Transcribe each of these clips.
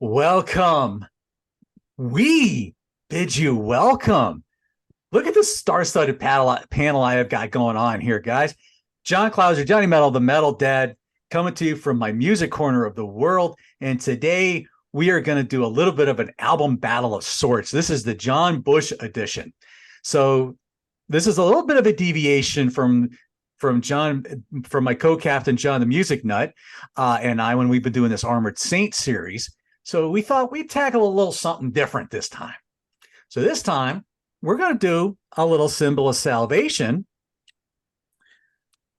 Welcome. We bid you welcome. Look at this star-studded panel I have got going on here, guys. John Clauser, Johnny Metal, the Metal Dad, coming to you from my music corner of the world. And today we are going to do a little bit of an album battle of sorts. This is the John Bush edition. So this is a little bit of a deviation from my co-captain John the Music Nut and I when we've been doing this Armored Saint series. So we thought we'd tackle a little something different this time. So this time we're going to do a little Symbol of Salvation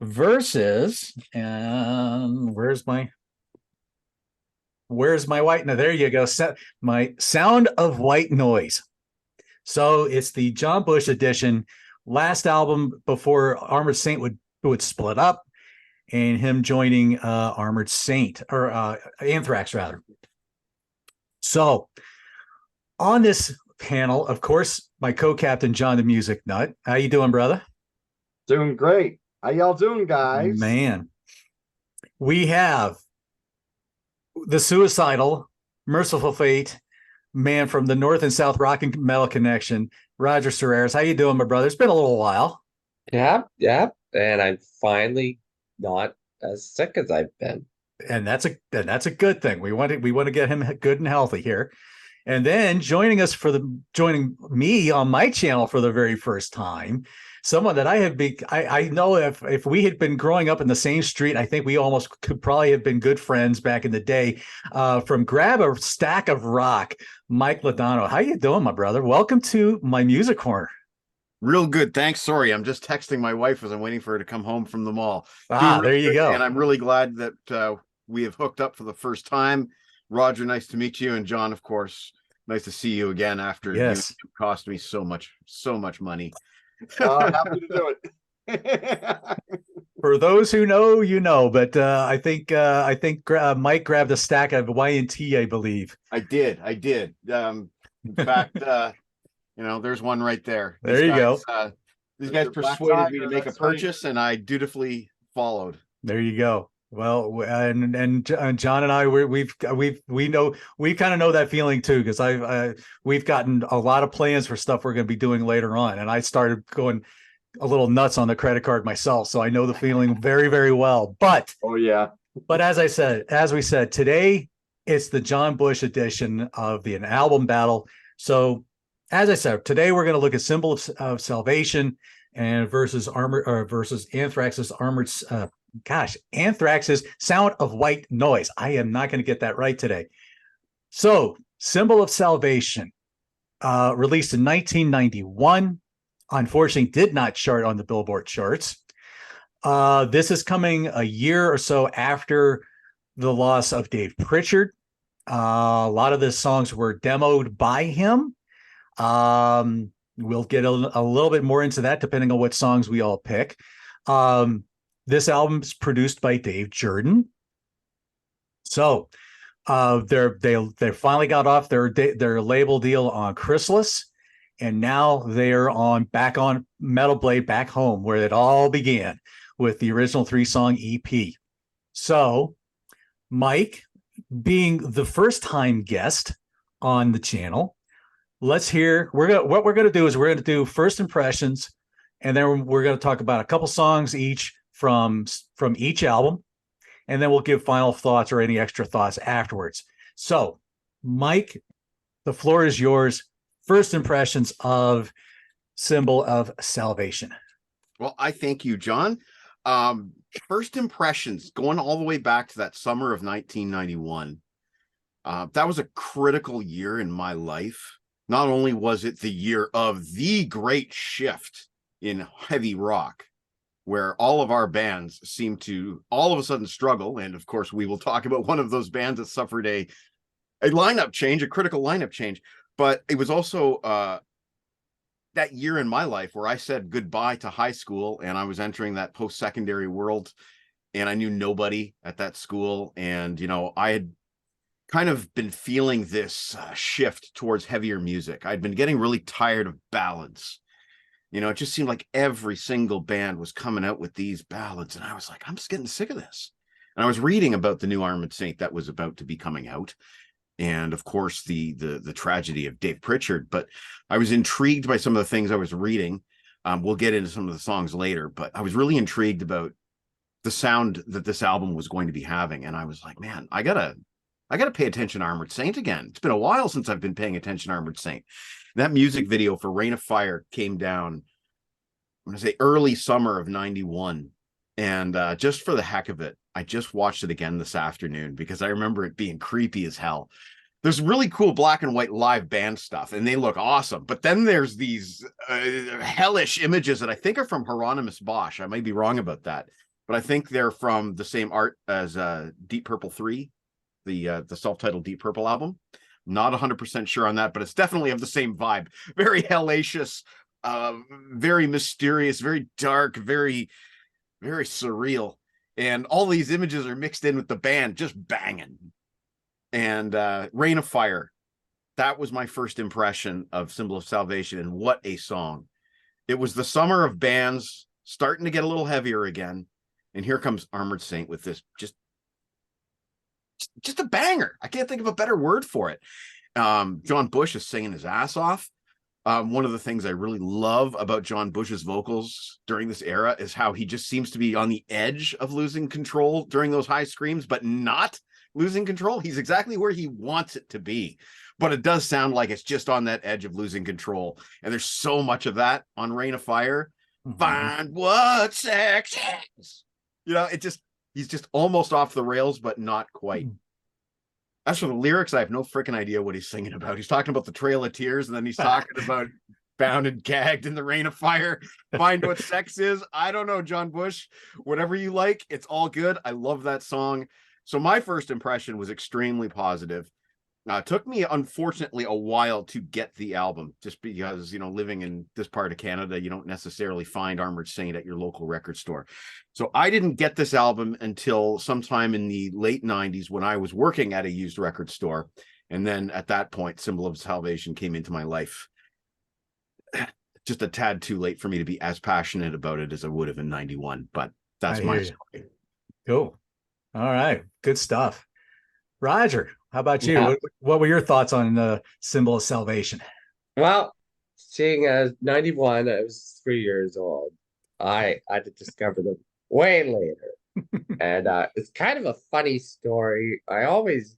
versus, and where's my white? No, there you go. My Sound of White Noise. So it's the John Bush edition, last album before Armored Saint would split up, and him joining Armored Saint or Anthrax rather. So on this panel, of course, my co-captain John the Music Nut. How you doing, brother? Doing great. How y'all doing, guys? Man, we have the suicidal, merciful fate man from the North and South Rock and Metal Connection, Roger Serrers. How you doing, my brother? It's been a little while. Yeah. And I'm finally not as sick as I've been. And that's a good thing. We want to get him good and healthy here. And then joining me on my channel for the very first time, someone that I know if we had been growing up in the same street, I think we almost could probably have been good friends back in the day. From Grab a Stack of Rock, Mike Ladano. How you doing, my brother? Welcome to my music corner. Real good. Thanks. Sorry, I'm just texting my wife as I'm waiting for her to come home from the mall. There you go. And I'm really glad that we have hooked up for the first time. Roger, nice to meet you. And John, of course, nice to see you again after you cost me so much money. Happy to do it. For those who know, you know, but I think Mike grabbed a stack of Y&T, I believe. I did. In fact, there's one right there. There you go. These guys persuaded me to make a purchase, and I dutifully followed. There you go. Well, and John and I, we kind of know that feeling too, because we've gotten a lot of plans for stuff we're going to be doing later on, and I started going a little nuts on the credit card myself, so I know the feeling very, very well. But as we said, today it's the John Bush edition of an album battle. So as I said, today we're going to look at Symbol of Salvation and versus Anthrax's Anthrax's Sound of White Noise. I am not going to get that right today. So, Symbol of Salvation, released in 1991, unfortunately did not chart on the Billboard charts. This is coming a year or so after the loss of Dave Pritchard. A lot of the songs were demoed by him. We'll get a little bit more into that depending on what songs we all pick. This album is produced by Dave Jerden. So they finally got off their label deal on Chrysalis, and now they're back on Metal Blade Back Home, where it all began with the original 3-song EP. So Mike, being the first time guest on the channel, let's hear. What we're gonna do is we're gonna do first impressions, and then we're gonna talk about a couple songs each from each album, and then we'll give final thoughts or any extra thoughts afterwards. So, Mike, the floor is yours. First impressions of Symbol of Salvation. Well, I thank you, John. First impressions, going all the way back to that summer of 1991. That was a critical year in my life. Not only was it the year of the great shift in heavy rock, where all of our bands seem to all of a sudden struggle. And of course, we will talk about one of those bands that suffered a lineup change, a critical lineup change. But it was also that year in my life where I said goodbye to high school, and I was entering that post-secondary world, and I knew nobody at that school. And, I had kind of been feeling this shift towards heavier music. I'd been getting really tired of ballads. It just seemed like every single band was coming out with these ballads. And I was like, I'm just getting sick of this. And I was reading about the new Armored Saint that was about to be coming out. and of course the tragedy of Dave Pritchard. But I was intrigued by some of the things I was reading. We'll get into some of the songs later, but I was really intrigued about the sound that this album was going to be having, and I was like, man, I gotta pay attention to Armored Saint again. It's been a while since I've been paying attention to Armored Saint. That music video for Rain of Fire came down, I'm going to say early summer of 91. And just for the heck of it, I just watched it again this afternoon because I remember it being creepy as hell. There's really cool black and white live band stuff, and they look awesome. But then there's these hellish images that I think are from Hieronymus Bosch. I might be wrong about that, but I think they're from the same art as Deep Purple 3, the self-titled Deep Purple album. Not 100% sure on that, but it's definitely of the same vibe. Very hellacious, very mysterious, very dark, very, very surreal. And all these images are mixed in with the band just banging. And Rain of Fire, that was my first impression of Symbol of Salvation, and what a song. It was the summer of bands starting to get a little heavier again. And here comes Armored Saint with this just a banger. I can't think of a better word for it. John Bush is singing his ass off. One of the things I really love about John Bush's vocals during this era is how he just seems to be on the edge of losing control during those high screams, but not losing control. He's exactly where he wants it to be, but it does sound like it's just on that edge of losing control. And there's so much of that on Rain of Fire. Mhm. Find what sex is. You know, he's just almost off the rails, but not quite. As for the lyrics, I have no freaking idea what he's singing about. He's talking about the Trail of Tears, and then he's talking about bound and gagged in the Rain of Fire. Find what sex is. I don't know, John Bush. Whatever you like, it's all good. I love that song. So my first impression was extremely positive. Took me, unfortunately, a while to get the album, just because, you know, living in this part of Canada, you don't necessarily find Armored Saint at your local record store. So I didn't get this album until sometime in the late 90s when I was working at a used record store. And then at that point, Symbol of Salvation came into my life. Just a tad too late for me to be as passionate about it as I would have in 91. But that's I my hear you. story. Cool. All right. Good stuff. Roger, how about you? Yeah. What were your thoughts on the Symbol of Salvation? Well, seeing as 91, I was 3 years old. I had to discover them way later. And it's kind of a funny story. I always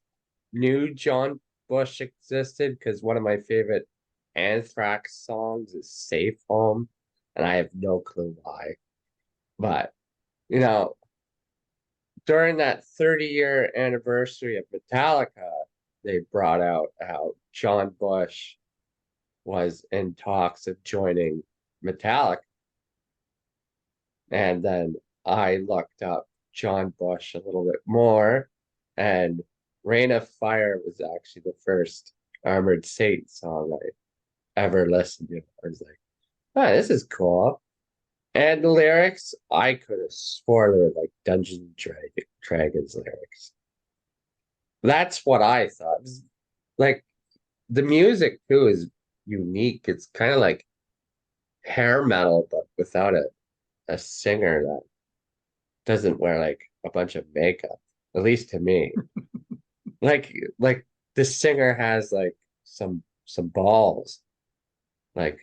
knew John Bush existed because one of my favorite Anthrax songs is Safe Home, and I have no clue why. But, you know, during that 30-year anniversary of Metallica, they brought out how John Bush was in talks of joining Metallica. And then I looked up John Bush a little bit more, and Rain of Fire was actually the first Armored Saint song I ever listened to. I was like, oh, this is cool. And the lyrics, I could have swore they were like Dungeons and Dragons lyrics. That's what I thought. It was like, the music too is unique. It's kind of like hair metal, but without a singer that doesn't wear like a bunch of makeup, at least to me. like the singer has like some balls. Like,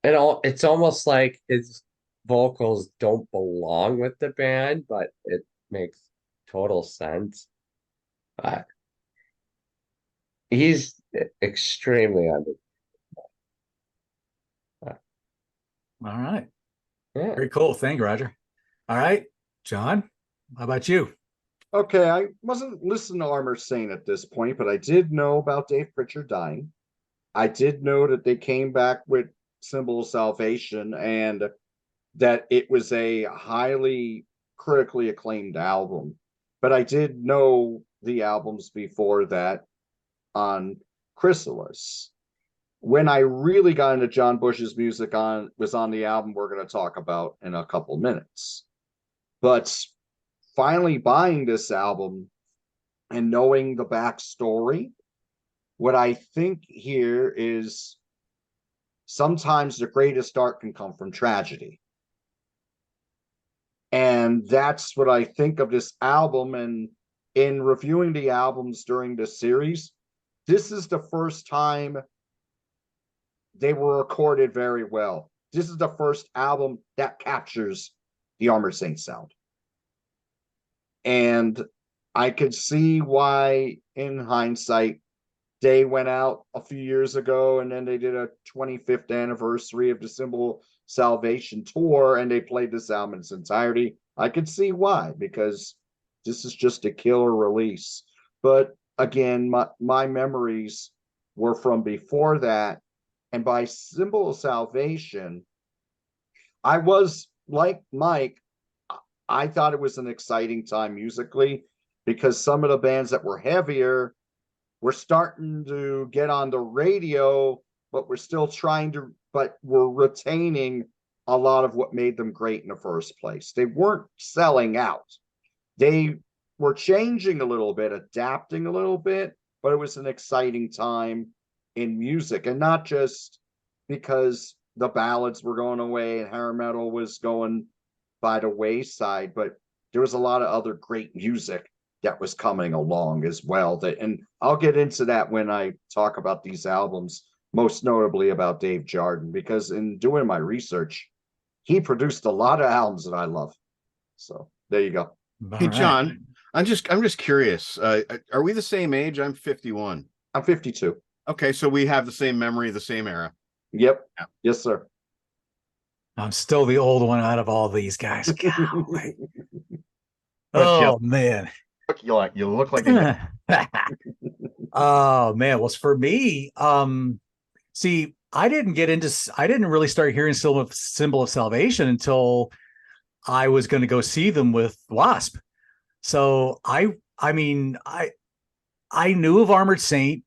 it's almost like his vocals don't belong with the band, but it makes total sense. He's extremely under. All right. Yeah. Very cool. Thank you, Roger. All right. John, how about you? Okay, I wasn't listening to Armored Saint at this point, but I did know about Dave Pritchard dying. I did know that they came back with Symbol of Salvation and that it was a highly critically acclaimed album. But I did know the albums before that on Chrysalis. When I really got into John Bush's music was on the album we're going to talk about in a couple minutes. But finally buying this album and knowing the backstory, what I think here is sometimes the greatest art can come from tragedy. And that's what I think of this album. And in reviewing the albums during the series, this is the first time they were recorded very well. This is the first album that captures the Armored Saint sound. And I could see why, in hindsight, they went out a few years ago and then they did a 25th anniversary of the Symbol Salvation tour and they played this album in its entirety. I could see why, because this is just a killer release. But again, my memories were from before that. And by Symbol of Salvation, I was like Mike, I thought it was an exciting time musically because some of the bands that were heavier were starting to get on the radio, but we're still but we're retaining a lot of what made them great in the first place. They weren't selling out. They were changing a little bit, adapting a little bit, but it was an exciting time in music, and not just because the ballads were going away and hair metal was going by the wayside, but there was a lot of other great music that was coming along as well. And I'll get into that when I talk about these albums, most notably about Dave Jardin, because in doing my research, he produced a lot of albums that I love. So there you go. All Hey, right. John, I'm just curious. Are we the same age? I'm 51. I'm 52. Okay, so we have the same memory, the same era. Yep. Yeah. Yes, sir. I'm still the old one out of all these guys. Golly. But Oh man. you look like a Oh man. Well, for me, see, I didn't really start hearing Symbol of Salvation until I was going to go see them with Wasp. So I mean, I knew of Armored Saint.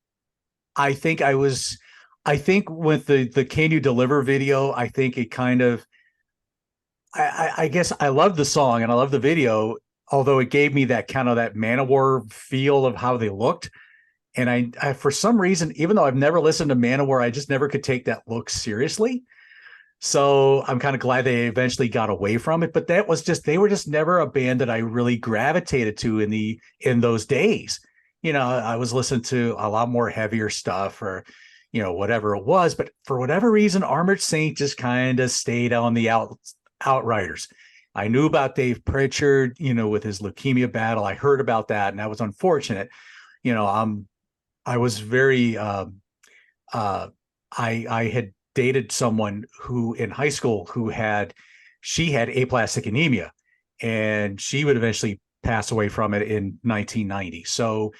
I think with the Can You Deliver video, I think it kind of, I guess I love the song and I love the video, although it gave me that kind of that Manowar feel of how they looked. And I for some reason, even though I've never listened to Manowar, I just never could take that look seriously. So I'm kind of glad they eventually got away from it. But they were just never a band that I really gravitated to in those days. You know, I was listening to a lot more heavier stuff or, you know, whatever it was. But for whatever reason, Armored Saint just kind of stayed on the outriders. I knew about Dave Pritchard, you know, with his leukemia battle. I heard about that, and that was unfortunate. You know, I was very I had dated someone who in high school she had aplastic anemia, and she would eventually pass away from it in 1990. So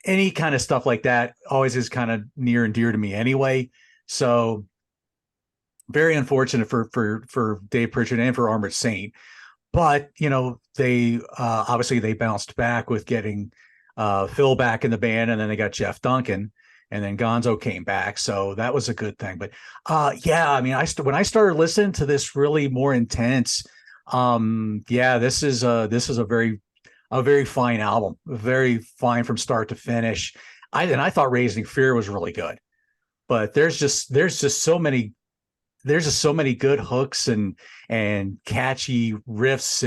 any kind of stuff like that always is kind of near and dear to me anyway. So very unfortunate for Dave Pritchard and for Armored Saint. But, you know, they obviously they bounced back with getting Phil back in the band, and then they got Jeff Duncan, and then Gonzo came back. So that was a good thing. But yeah, I mean, when I started listening to this really more intense, yeah, this is a very fine album, very fine from start to finish. I thought Raising Fear was really good, but there's just so many good hooks and catchy riffs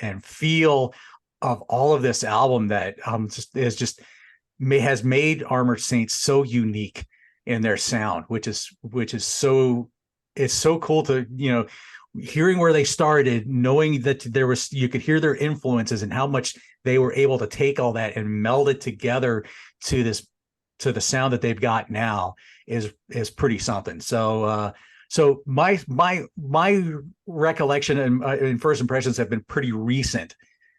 and feel of all of this album that has made Armored Saints so unique in their sound, which is so, it's so cool to, you know, hearing where they started, knowing that you could hear their influences and how much they were able to take all that and meld it together to the sound that they've got now is pretty something. So my recollection and first impressions have been pretty recent,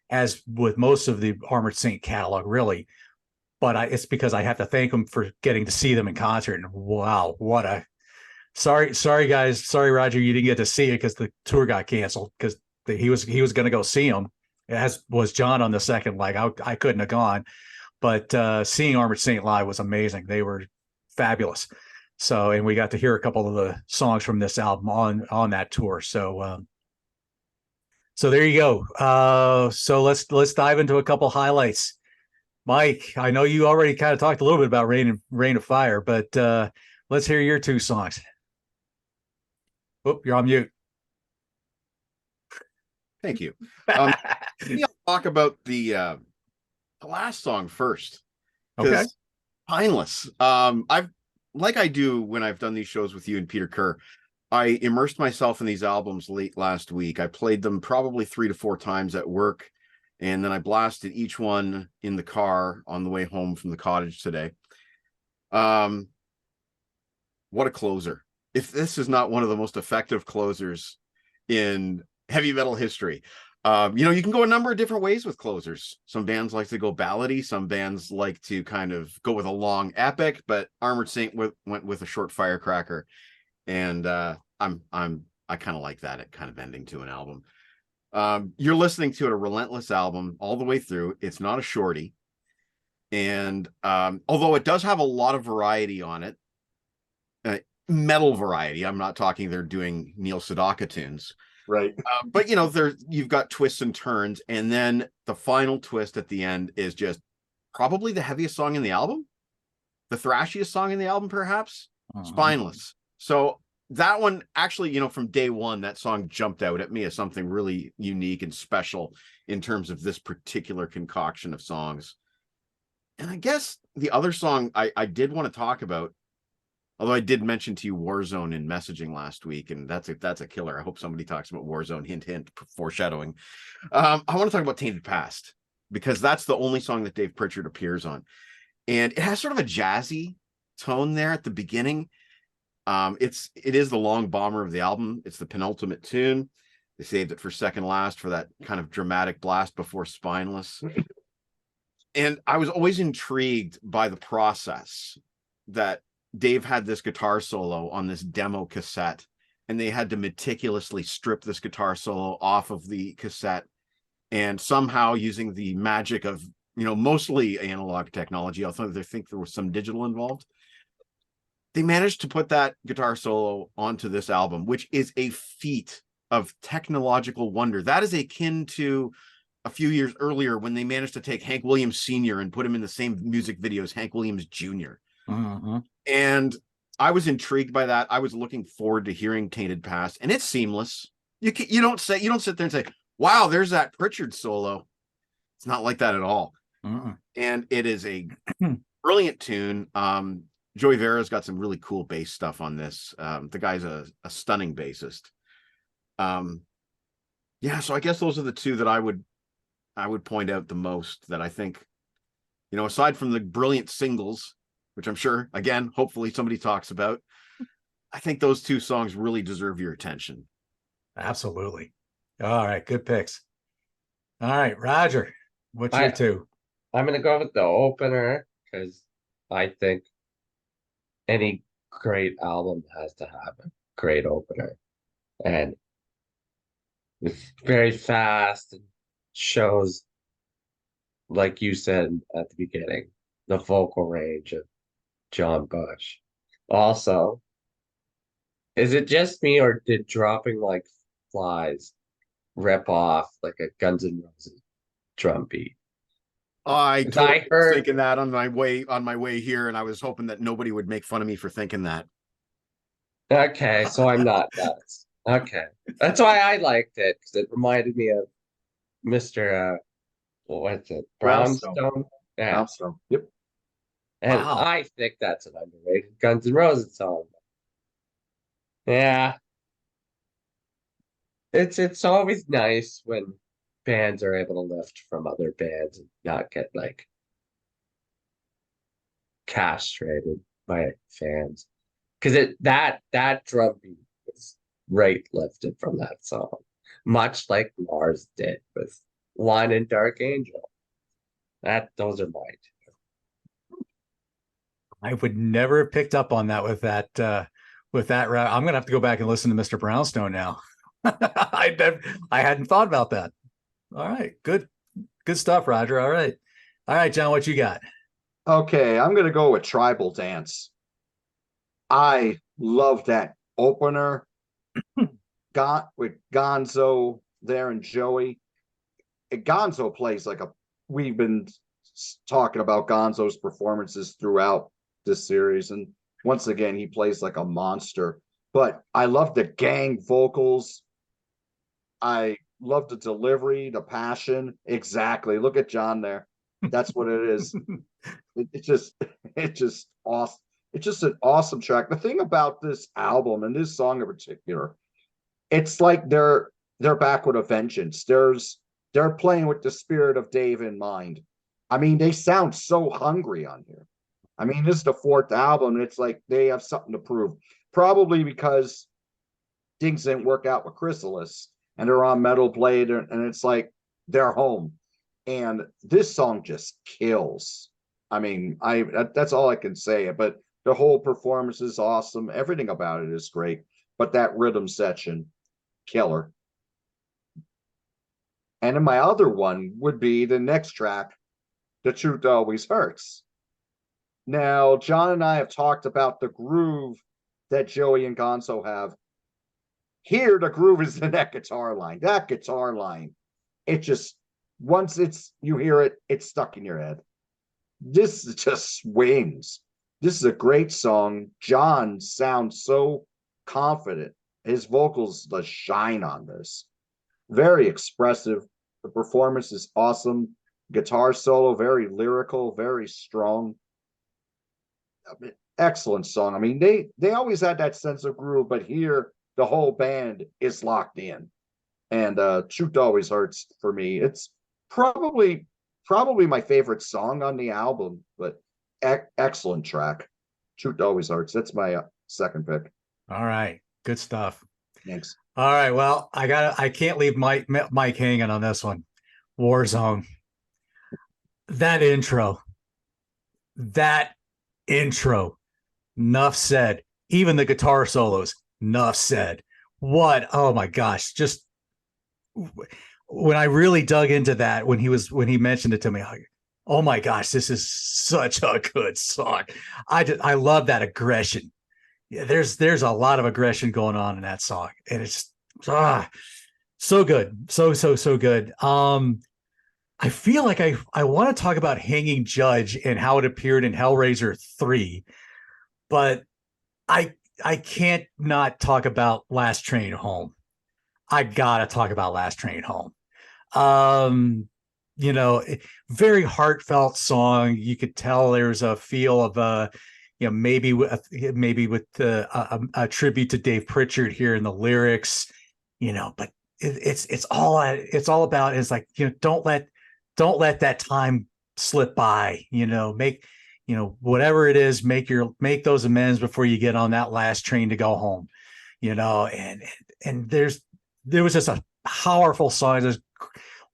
as with most of the Armored Saint catalog, really. But it's because I have to thank them for getting to see them in concert. And wow, sorry guys, sorry Roger, you didn't get to see it because the tour got canceled, because he was going to go see them, as was John on the second leg. I couldn't have gone, but seeing Armored Saint live was amazing. They were fabulous. So, and we got to hear a couple of the songs from this album on that tour. So there you go. So let's dive into a couple highlights. Mike, I know you already kind of talked a little bit about Rain of Fire, but let's hear your two songs. Oh, you're on mute. Thank you. Maybe I'll talk about the the last song first. Okay. Spineless. I've like I do when I've done these shows with you and Peter Kerr. I immersed myself in these albums late last week. I played them probably 3 to 4 times at work, and then I blasted each one in the car on the way home from the cottage today. What a closer. If this is not one of the most effective closers in heavy metal history. You can go a number of different ways with closers. Some bands like to go ballady, some bands like to kind of go with a long epic, but Armored Saint went with a short firecracker. And I kind of like that kind of ending to an album. You're listening to a relentless album all the way through. It's not a shorty. And although it does have a lot of variety on it, metal variety, I'm not talking they're doing Neil Sedaka tunes. Right. But you've got twists and turns, and then the final twist at the end is just probably the heaviest song in the album, the thrashiest song in the album, perhaps. Spineless. So that one actually, from day one, that song jumped out at me as something really unique and special in terms of this particular concoction of songs. And I guess the other song I did want to talk about, although I did mention to you Warzone in messaging last week, and that's a killer. I hope somebody talks about Warzone. Hint, hint, foreshadowing. I want to talk about Tainted Past, because that's the only song that Dave Pritchard appears on. And it has sort of a jazzy tone there at the beginning. It is the long bomber of the album. It's the penultimate tune. They saved it for second last for that kind of dramatic blast before Spineless. And I was always intrigued by the process that Dave had this guitar solo on this demo cassette, and they had to meticulously strip this guitar solo off of the cassette, and somehow, using the magic of mostly analog technology, although they think there was some digital involved, they managed to put that guitar solo onto this album, which is a feat of technological wonder. That is akin to a few years earlier when they managed to take Hank Williams Sr. and put him in the same music video as Hank Williams Jr. And I was intrigued by that. I was looking forward to hearing Tainted Past, and it's seamless. You don't sit there and say, "Wow, there's that Pritchard solo." It's not like that at all. And it is a brilliant tune. Joey Vera's got some really cool bass stuff on this. The guy's a stunning bassist. So I guess those are the two that I would point out the most, that I think, aside from the brilliant singles, which I'm sure, again, hopefully somebody talks about, I think those two songs really deserve your attention. Absolutely. All right. Good picks. All right, Roger, what's your two? I'm going to go with the opener, because I think any great album has to have a great opener. And it's very fast and shows, like you said at the beginning, the vocal range of John Bush. Also, is it just me, or did Dropping Like Flies rip off like a Guns N' Roses drum beat? I I heard was thinking that on my way here, and I was hoping that nobody would make fun of me for thinking that. Okay, so I'm not nuts. Okay, that's why I liked it, because it reminded me of Mr. What's it, Brownstone? Yeah. Brownstone. Yep. And Wow. I think that's an underrated Guns N' Roses song. Yeah. It's always nice when bands are able to lift from other bands and not get like castrated by fans. Because that drum beat was right lifted from that song. Much like Lars did with Wine and Dark Angel. Those are mine. I would never have picked up on that with that route. I'm gonna have to go back and listen to Mr. Brownstone now. I hadn't thought about that. All right, good stuff, Roger. All right, John, what you got? Okay, I'm gonna go with Tribal Dance. I love that opener. Got with Gonzo there and Joey. Gonzo plays like we've been talking about Gonzo's performances throughout this series, and once again he plays like a monster. But I love the gang vocals. I love the delivery, the passion. Exactly. Look at John there. That's what it is. It's just it's just awesome. It's just an awesome track. The thing about this album and this song in particular, it's like they're back with a vengeance. They're playing with the spirit of Dave in mind. I mean, they sound so hungry on here. I mean, this is the fourth album, and it's like they have something to prove. Probably because things didn't work out with Chrysalis, and they're on Metal Blade, and it's like they're home. And this song just kills. I mean, that's all I can say. But the whole performance is awesome. Everything about it is great. But that rhythm section, killer. And then my other one would be the next track, The Truth Always Hurts. Now, John and I have talked about the groove that Joey and Gonzo have. Here, the groove is in that guitar line. That guitar line, it just, once you hear it, it's stuck in your head. This just swings. This is a great song. John sounds so confident. His vocals just shine on this. Very expressive. The performance is awesome. Guitar solo, very lyrical, very strong. Excellent song. I mean, they always had that sense of groove, but here the whole band is locked in. And Truth Always Hurts for me. It's probably my favorite song on the album, but excellent track. Truth Always Hurts. That's my second pick. All right. Good stuff. Thanks. All right. Well, I can't leave Mike hanging on this one. Warzone. That intro. Enough said. Even the guitar solos. Enough said. What? Oh my gosh. Just when I really dug into that, when he mentioned it to me, oh my gosh, this is such a good song. I love that aggression. Yeah, there's a lot of aggression going on in that song, and it's so good, so good. I feel like I want to talk about Hanging Judge and how it appeared in Hellraiser 3, but I can't not talk about Last Train Home. I gotta talk about Last Train Home. Very heartfelt song. You could tell there's a feel of maybe with a tribute to Dave Pritchard here in the lyrics, but it's all about is like, don't let that time slip by, make, whatever it is, make those amends before you get on that last train to go home, and there was just a powerful song. It's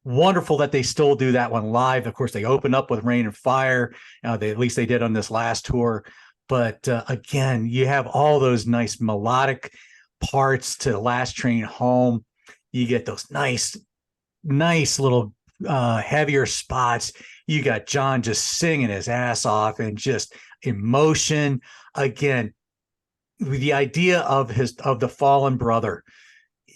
wonderful that they still do that one live. Of course, they open up with Rain and Fire. At least they did on this last tour. But again, you have all those nice melodic parts to Last Train Home. You get those nice little heavier spots. You got John just singing his ass off and just emotion. Again, the idea of the fallen brother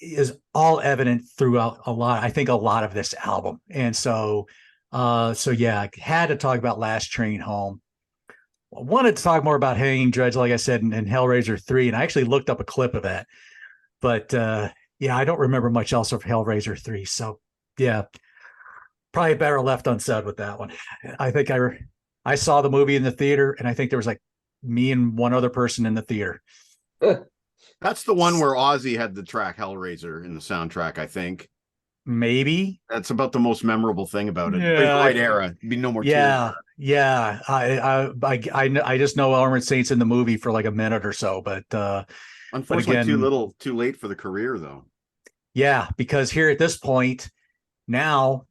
is all evident throughout a lot of this album. And so yeah, I had to talk about Last Train Home. I wanted to talk more about Hanging Judge, like I said, in Hellraiser 3, and I actually looked up a clip of that. But yeah, I don't remember much else of Hellraiser 3. So yeah, probably better left unsaid with that one. I think I saw the movie in the theater, and I think there was like me and one other person in the theater. That's the one where Ozzy had the track Hellraiser in the soundtrack, I think. Maybe. That's about the most memorable thing about it. Yeah. The right era. It'd be no more. Yeah. I just know Armored Saints in the movie for like a minute or so, but unfortunately, again, too late for the career though. Yeah, because here at this point, now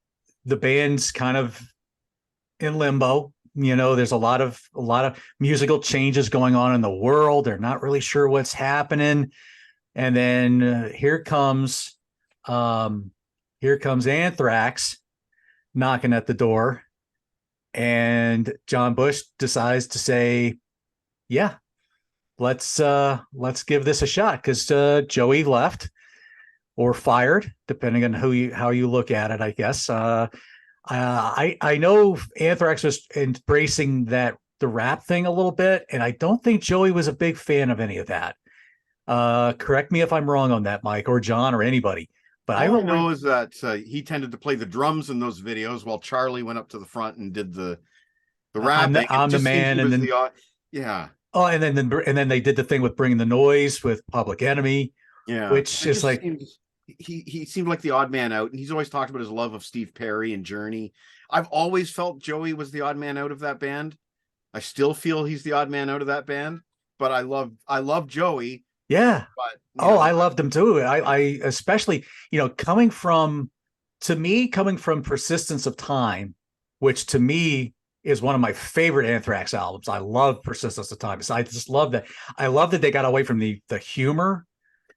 the band's kind of in limbo. There's a lot of musical changes going on in the world. They're not really sure what's happening. And then here comes Anthrax knocking at the door, and John Bush decides to say, yeah, let's give this a shot, because Joey left or fired, depending on how you look at it, I guess. I know Anthrax was embracing the rap thing a little bit, and I don't think Joey was a big fan of any of that. Correct me if I'm wrong on that, Mike or John or anybody, But I All I don't know is that he tended to play the drums in those videos while Charlie went up to the front and did the rapping. It I'm the just seemed he man, and was then yeah, oh, and then they did the thing with Bringing the Noise with Public Enemy, yeah. which It is just like, seemed he seemed like the odd man out, and he's always talked about his love of Steve Perry and Journey. I've always felt Joey was the odd man out of that band. I still feel he's the odd man out of that band, but I love Joey. yeah. But Oh, I loved him too. I especially, coming from Persistence of Time, which to me is one of my favorite Anthrax albums. I love Persistence of Time. I just love that. I love that they got away from the humor,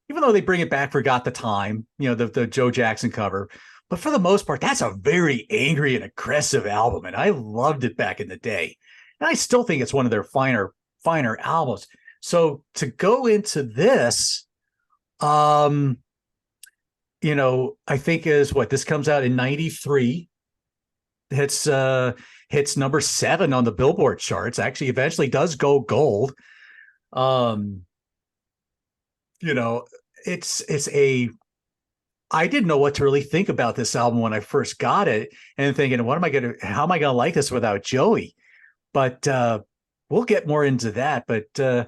even though they bring it back, Forgot the Time, the Joe Jackson cover. But for the most part, that's a very angry and aggressive album. And I loved it back in the day. And I still think it's one of their finer albums. So to go into this, I think is what this comes out in 93. Hits number 7 on the Billboard charts. Actually, eventually does go gold. I didn't know what to really think about this album when I first got it, and thinking, how am I gonna like this without Joey? But we'll get more into that. But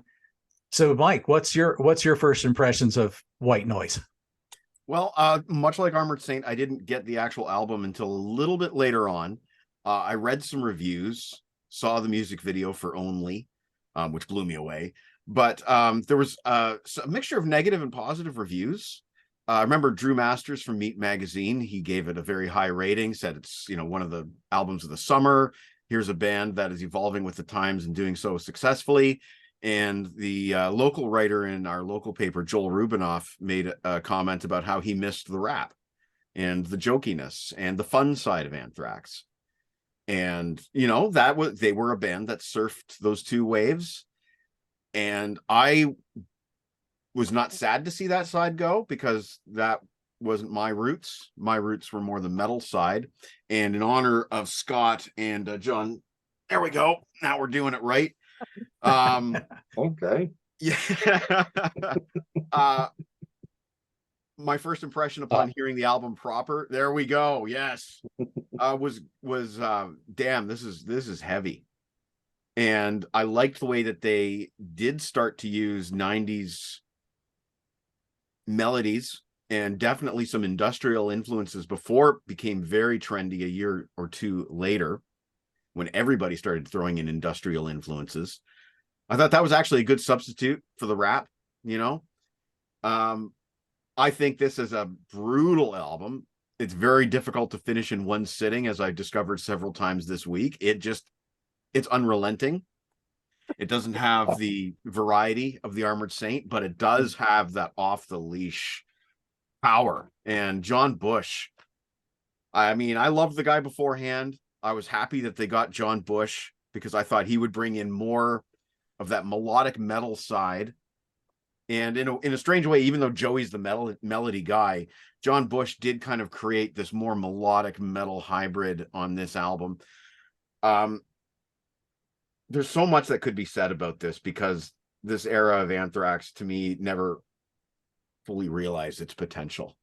so Mike, what's your first impressions of White Noise? Well, much like Armored Saint, I didn't get the actual album until a little bit later on. I read some reviews, saw the music video for Only, which blew me away. But there was a mixture of negative and positive reviews. I remember Drew Masters from Meat Magazine. He gave it a very high rating, said it's one of the albums of the summer. Here's a band that is evolving with the times and doing so successfully. And the local writer in our local paper, Joel Rubinoff, made a comment about how he missed the rap and the jokiness and the fun side of Anthrax. And they were a band that surfed those two waves. And I was not sad to see that side go, because that wasn't my roots. My roots were more the metal side. And in honor of Scott and John, there we go. Now we're doing it right. Okay. Yeah. My first impression upon hearing the album proper, there we go. Yes. Was damn, this is heavy. And I liked the way that they did start to use 90s melodies and definitely some industrial influences before it became very trendy a year or two later, when everybody started throwing in industrial influences. I thought that was actually a good substitute for the rap, I think this is a brutal album. It's very difficult to finish in one sitting, as I've discovered several times this week. It's unrelenting. It doesn't have the variety of the Armored Saint, but it does have that off the leash power. And John Bush, I mean, I loved the guy beforehand. I was happy that they got John Bush, because I thought he would bring in more of that melodic metal side. And in a strange way, even though Joey's the melody guy, John Bush did kind of create this more melodic metal hybrid on this album. There's so much that could be said about this, because this era of Anthrax, to me, never fully realized its potential.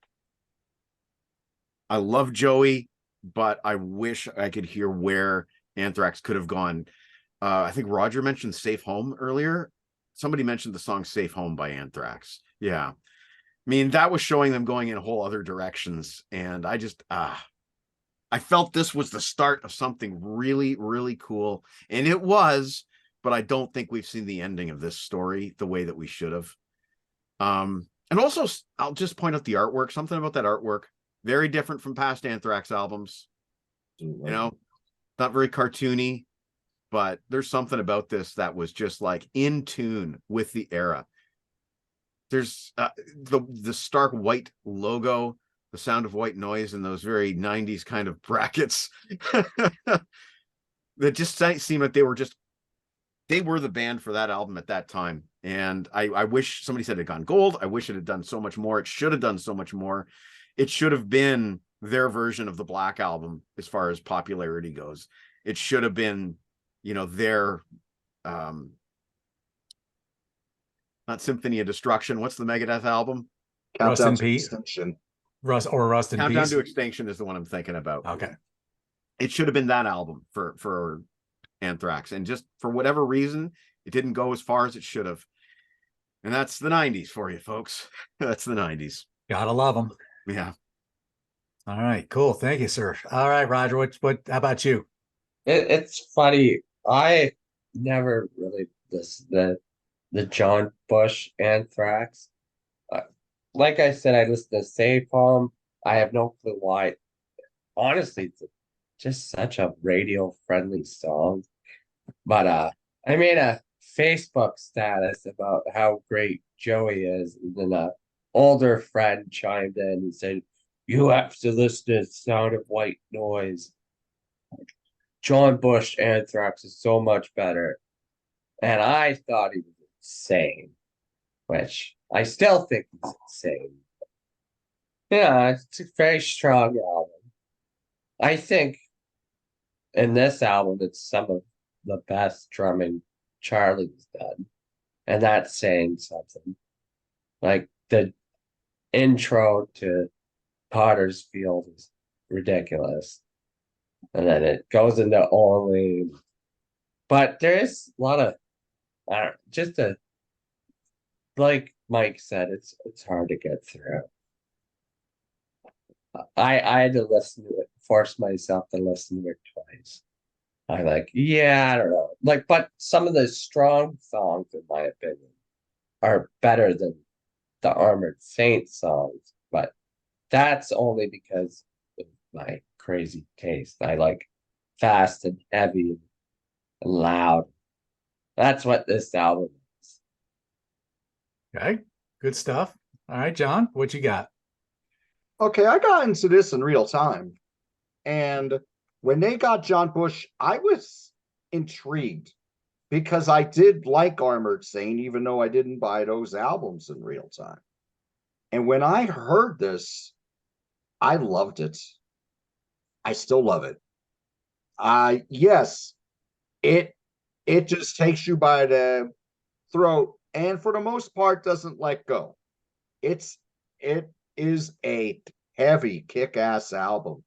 I love Joey, but I wish I could hear where Anthrax could have gone. I think Roger mentioned Safe Home earlier. Somebody mentioned the song Safe Home by Anthrax. Yeah. I mean, that was showing them going in whole other directions. And I just, I felt this was the start of something really, really cool. And it was, but I don't think we've seen the ending of this story the way that we should have. And also, I'll just point out the artwork, something about that artwork, very different from past Anthrax albums. Not very cartoony, but there's something about this that was just like in tune with the era. There's the stark white logo, the sound of White Noise, and those very 90s kind of brackets that just seemed like they were the band for that album at that time. And I wish somebody said it had gone gold. I wish it had done so much more. It should have done so much more. It should have been their version of the Black Album as far as popularity goes. It should have been, their not Symphony of Destruction. What's the Megadeth album? Countdown Rust in to Peace. Extinction. Rust in Countdown Peace. to Extinction is the one I'm thinking about. Okay. It should have been that album for Anthrax, and just for whatever reason, it didn't go as far as it should have. And that's the 90s for you, folks. That's the 90s. Gotta love them. Yeah. All right, cool. Thank you, sir. All right, Roger. How about you? It's funny. I never really listened to the John Bush Anthrax. Uh, like I said, I listened to Save Palm. I have no clue why. Honestly, it's just such a radio-friendly song. But I made a Facebook status about how great Joey is, and then a older friend chimed in and said, "You have to listen to Sound of White Noise. John Bush Anthrax is so much better." And I thought he was insane, which I still think he's insane. Yeah, it's a very strong album. I think in this album, it's some of the best drumming Charlie's done. And that's saying something. Like the intro to Potter's Field is ridiculous. And then it goes into Only. But there is a lot of, I don't know, just a, like Mike said, it's hard to get through. I had to listen to it, force myself to listen to it twice. I I don't know. But some of the strong songs, in my opinion, are better than the Armored Saint songs. But that's only because of my crazy taste. I like fast and heavy and loud. That's what this album is. Okay, good stuff. All right, John, what you got? Okay, I got into this in real time. And when they got John Bush, I was intrigued because I did like Armored Saint, even though I didn't buy those albums in real time. And when I heard this, I loved it. I still love it. Yes, it just takes you by the throat, and for the most part doesn't let go. It is a heavy kick-ass album.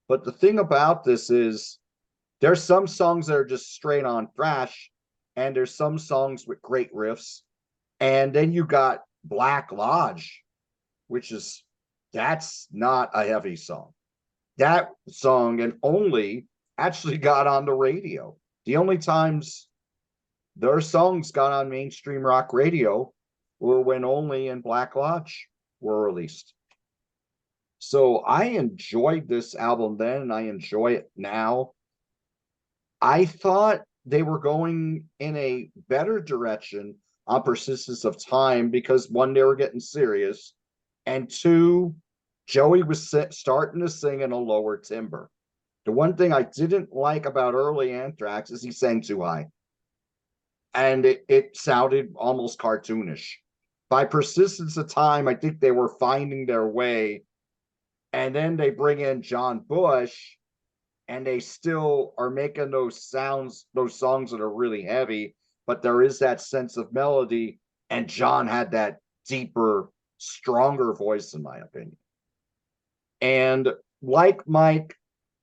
But the thing about this is there's some songs that are just straight on thrash, and there's some songs with great riffs. And then you got Black Lodge, that's not a heavy song. That song and Only actually got on the radio. The only times their songs got on mainstream rock radio were when Only and Black Lodge were released. So I enjoyed this album then, and I enjoy it now. I thought they were going in a better direction on Persistence of Time because, one, they were getting serious, and two, Joey was starting to sing in a lower timbre. The one thing I didn't like about early Anthrax is he sang too high. And it sounded almost cartoonish. By Persistence of Time, I think they were finding their way. And then they bring in John Bush, and they still are making those songs that are really heavy, but there is that sense of melody. And John had that deeper, stronger voice, in my opinion. And like Mike,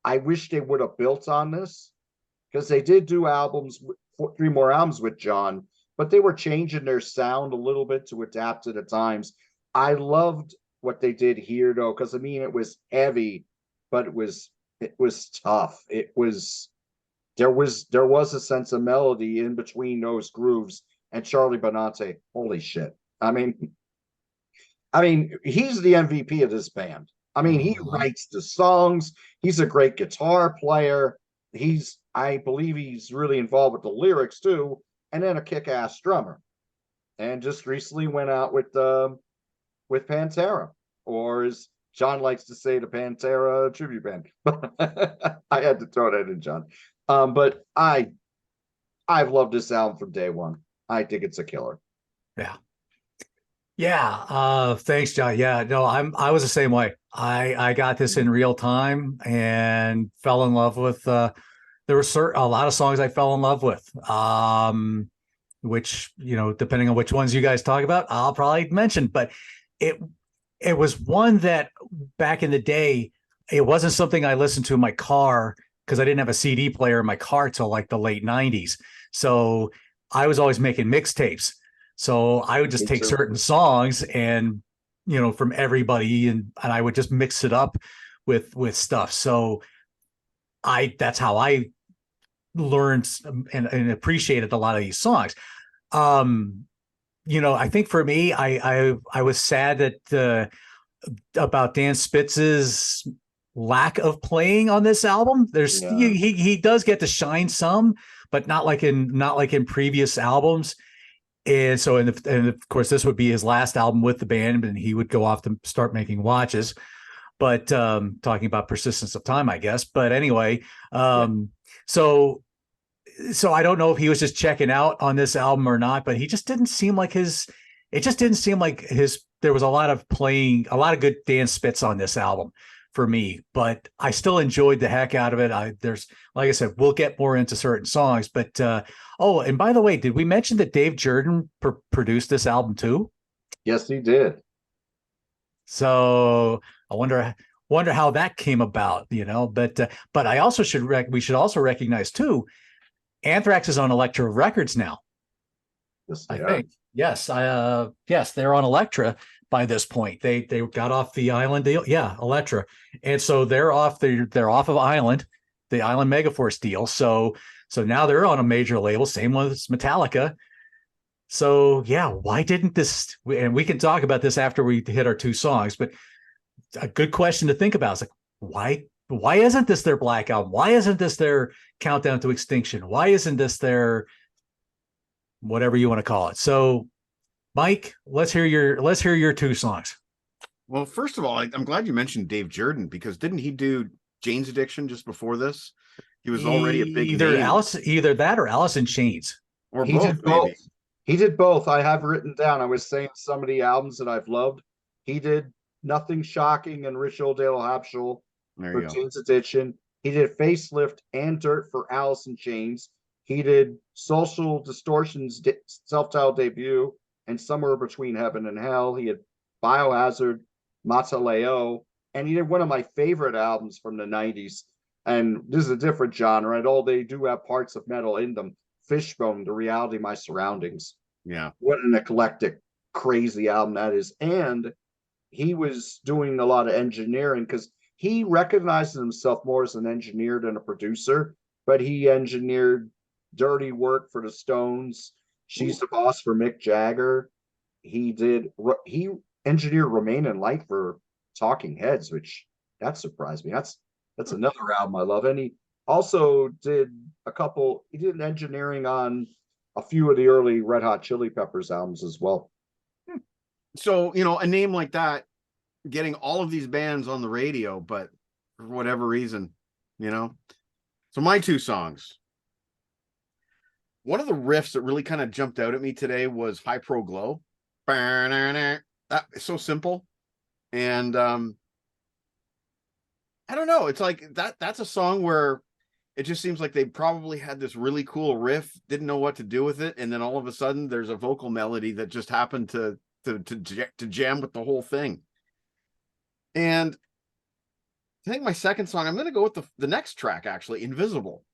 I wish they would have built on this, because they did do three more albums with John, but they were changing their sound a little bit to adapt to the times. I loved what they did here, though, because it was heavy, but it was tough. There was a sense of melody in between those grooves. And Charlie Benante, holy shit! I mean, he's the MVP of this band. He writes the songs. He's a great guitar player. I believe he's really involved with the lyrics too, and then a kick-ass drummer. And just recently went out with Pantera, or as John likes to say, the Pantera tribute band. I had to throw that in, John. But I've loved this album from day one. I think it's a killer. Yeah. Thanks, John. Yeah, no, I was the same way. I got this in real time and fell in love with there were a lot of songs I fell in love with. Which, depending on which ones you guys talk about, I'll probably mention, but it was one that back in the day, it wasn't something I listened to in my car because I didn't have a CD player in my car till like the late 90s. So I was always making mixtapes. So I would just Me take too. certain songs and, from everybody, and I would just mix it up with stuff. So that's how I learned and appreciated a lot of these songs. Um, I think for me, I was sad that about Dan Spitz's lack of playing on this album. There's Yeah. he does get to shine some, but not like in previous albums. And so, and of course, this would be his last album with the band, and he would go off to start making watches. But talking about persistence of time, I guess. But anyway, so I don't know if he was just checking out on this album or not, but he just didn't seem like it just didn't seem like there was a lot of good Dan Spitz on this album for me, but I still enjoyed the heck out of it. Like I said, we'll get more into certain songs, but, oh, and by the way, did we mention that Dave Jordan produced this album too? Yes, he did. So I wonder how that came about, but I also we should also recognize too, Anthrax is on Elektra Records now. Yes, I they are. think. Yes, yes, they're on Elektra by this point. They got off the Island deal. Yeah, Elektra. And so they're off of Island, the Island Megaforce deal. So now they're on a major label, same with Metallica. So yeah, why didn't this, and we can talk about this after we hit our two songs, but a good question to think about is like, why isn't this their Black Album? Why isn't this their Countdown to Extinction? Why isn't this their whatever you want to call it? So Mike, let's hear your two songs. Well, first of all, I'm glad you mentioned Dave Jordan, because didn't he do Jane's Addiction just before this? He was already a big name. Either that or Alice in Chains. Or He both, did both. maybe. He did both. I have written down. I was saying some of the albums that I've loved. He did Nothing Shocking and Ritual de la Habschull There for you go. Jane's Addiction. He did Facelift and Dirt for Alice in Chains. He did Social Distortion's self-titled debut and Somewhere Between Heaven and Hell. He had Biohazard, Mataleo, and he did one of my favorite albums from the 90s. And this is a different genre, and all they do have parts of metal in them. Fishbone, The Reality of My Surroundings. Yeah. What an eclectic, crazy album that is. And he was doing a lot of engineering because he recognizes himself more as an engineer than a producer, but he engineered Dirty Work for the Stones. She's the Boss for Mick Jagger. He engineered Remain in Light for Talking Heads, which that surprised me. That's another album I love. And he also did he did engineering on a few of the early Red Hot Chili Peppers albums as well. So, a name like that, getting all of these bands on the radio, but for whatever reason, So my two songs. One of the riffs that really kind of jumped out at me today was High Pro Glow. That is so simple. And I don't know. It's like that's a song where it just seems like they probably had this really cool riff, didn't know what to do with it, and then all of a sudden there's a vocal melody that just happened to jam with the whole thing. And I think my second song, I'm going to go with the next track, actually, Invisible.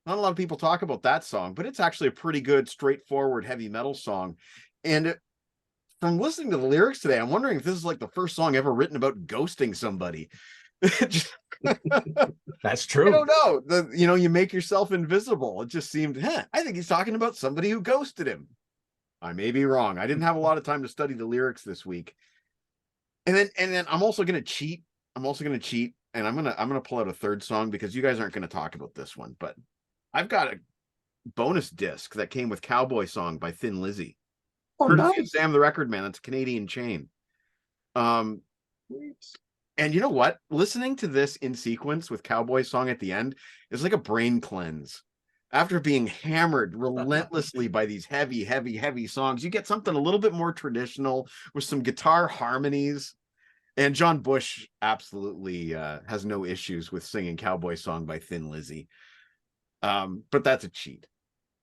Not a lot of people talk about that song, but it's actually a pretty good, straightforward heavy metal song. And from listening to the lyrics today, I'm wondering if this is like the first song ever written about ghosting somebody. That's true. I don't know. You make yourself invisible. It just seemed, I think he's talking about somebody who ghosted him. I may be wrong. I didn't have a lot of time to study the lyrics this week. And then I'm also going to cheat. And I'm going to pull out a third song because you guys aren't going to talk about this one, but I've got a bonus disc that came with Cowboy Song by Thin Lizzy. Oh, Courtesy of nice. Sam the Record Man. That's a Canadian chain. And you know what? Listening to this in sequence with Cowboy Song at the end is like a brain cleanse. After being hammered relentlessly by these heavy, heavy, heavy songs, you get something a little bit more traditional with some guitar harmonies. And John Bush absolutely has no issues with singing Cowboy Song by Thin Lizzy. But that's a cheat.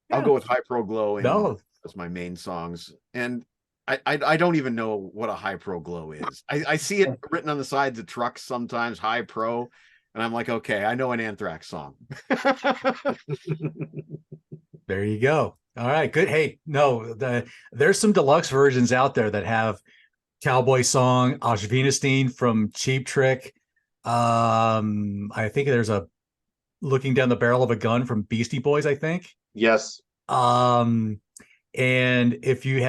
Yeah. I'll go with High Pro Glow and No. as my main songs. And I don't even know what a high pro glow is. I see it written on the sides of trucks sometimes, high pro, and I'm like, okay, I know an Anthrax song. There you go. All right, good. Hey, no, there's some deluxe versions out there that have Cowboy Song, Ashvinestein from Cheap Trick. I think there's a Looking Down the Barrel of a Gun from Beastie Boys, I think. Yes. And if you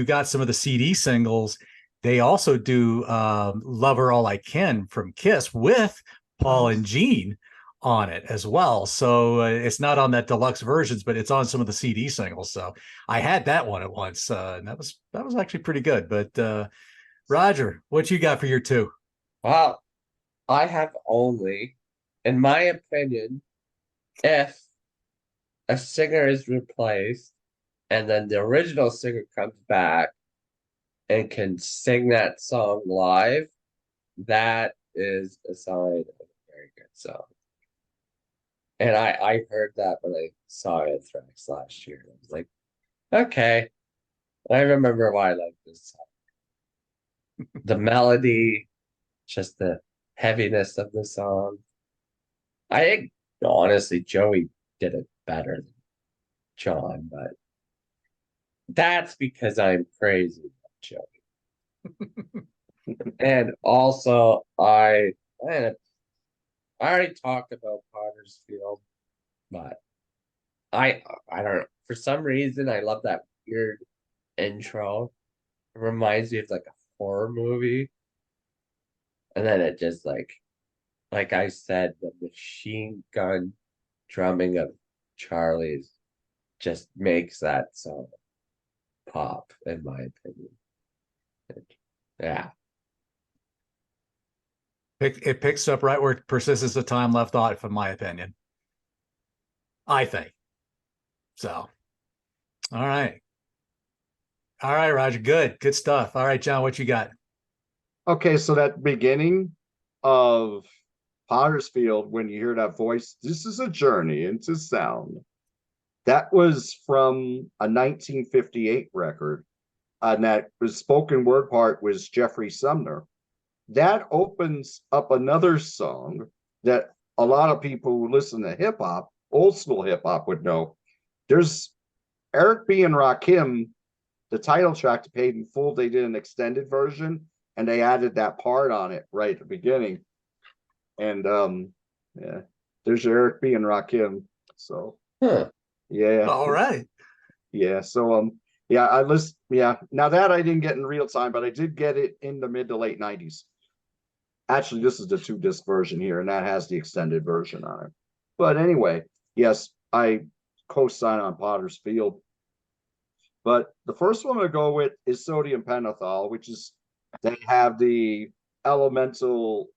got some of the CD singles, they also do Love Her All I Can from Kiss with Paul and Gene on it as well. So it's not on that deluxe versions, but it's on some of the CD singles. So I had that one at once, and that was actually pretty good. But Roger, what you got for your two? Well, I have only, in my opinion, if a singer is replaced and then the original singer comes back and can sing that song live, that is a sign of a very good song. And I heard that when I saw Anthrax last year. I was like, okay. I remember why I like this song. The melody, just the heaviness of the song. I think honestly Joey did it better than John, but that's because I'm crazy about Joey. And also I already talked about Potter's Field, but I don't know. For some reason I love that weird intro. It reminds me of like a horror movie. And then it just like I said, the machine gun drumming of Charlie's just makes that song pop, in my opinion. Yeah. It picks up right where Persistence of Time left off, in my opinion. I think. So, all right. All right, Roger. Good stuff. All right, John, what you got? Okay, so that beginning of Potter's Field, when you hear that voice, this is a journey into sound. That was from a 1958 record, and that was spoken word part was Jeffrey Sumner. That opens up another song that a lot of people who listen to hip hop, old school hip hop, would know. There's Eric B. and Rakim, the title track to Paid in Full. They did an extended version, and they added that part on it right at the beginning. And yeah, there's your Eric B. and Rakim. So yeah. All right. Yeah. So yeah, I list yeah. Now that I didn't get in real time, but I did get it in the mid to late 90s. Actually, this is the 2-disc version here, and that has the extended version on it. But anyway, yes, I co-sign on Potter's Field. But the first one to go with is Sodium Pentothal, which is they have the elemental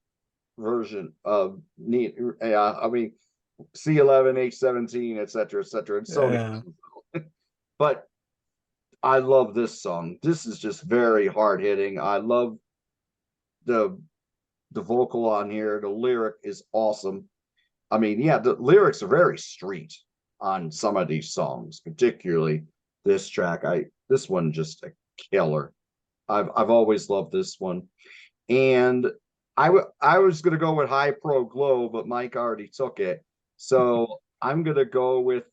version of neat. I mean, C11, H17, etc., and Sodium. But I love this song. This is just very hard hitting. I love the vocal on here. The lyric is awesome. I mean, yeah, the lyrics are very street on some of these songs, particularly this track. This one just a killer. I've always loved this one. And I was gonna go with High Pro Glow, but Mike already took it. So I'm gonna go with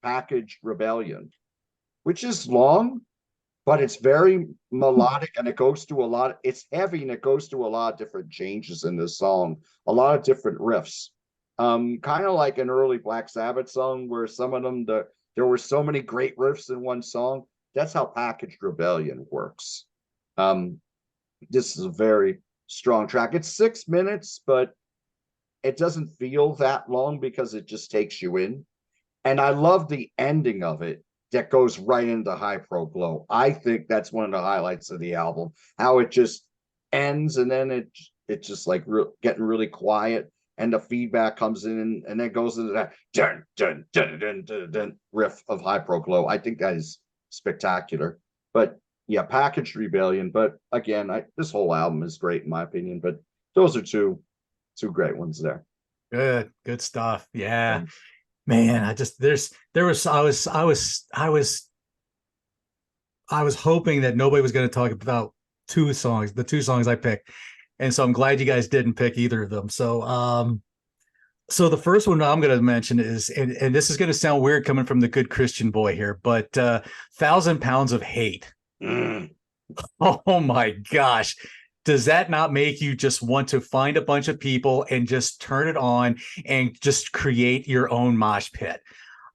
Packaged Rebellion, which is long, but it's very melodic, and it goes through a lot. It's heavy, and it goes through a lot of different changes in this song, a lot of different riffs. Kind of like an early Black Sabbath song where some of them, there were so many great riffs in one song. That's how Packaged Rebellion works. This is a very strong track. It's 6 minutes, but it doesn't feel that long because it just takes you in. And I love the ending of it that goes right into High Pro Glow. I think that's one of the highlights of the album, how it just ends and then it's just like getting really quiet, and the feedback comes in and then goes into that dun, dun, dun, dun, dun, dun, riff of High Pro Glow. I think that is spectacular. But yeah, Packaged Rebellion. But again, this whole album is great in my opinion. But those are two great ones there. Good stuff. Yeah. Man, I was I was hoping that nobody was going to talk about the two songs I picked. And so I'm glad you guys didn't pick either of them. So the first one I'm going to mention is, and this is going to sound weird coming from the good Christian boy here, but 1,000 Pounds of Hate. Mm. Oh my gosh. Does that not make you just want to find a bunch of people and just turn it on and just create your own mosh pit?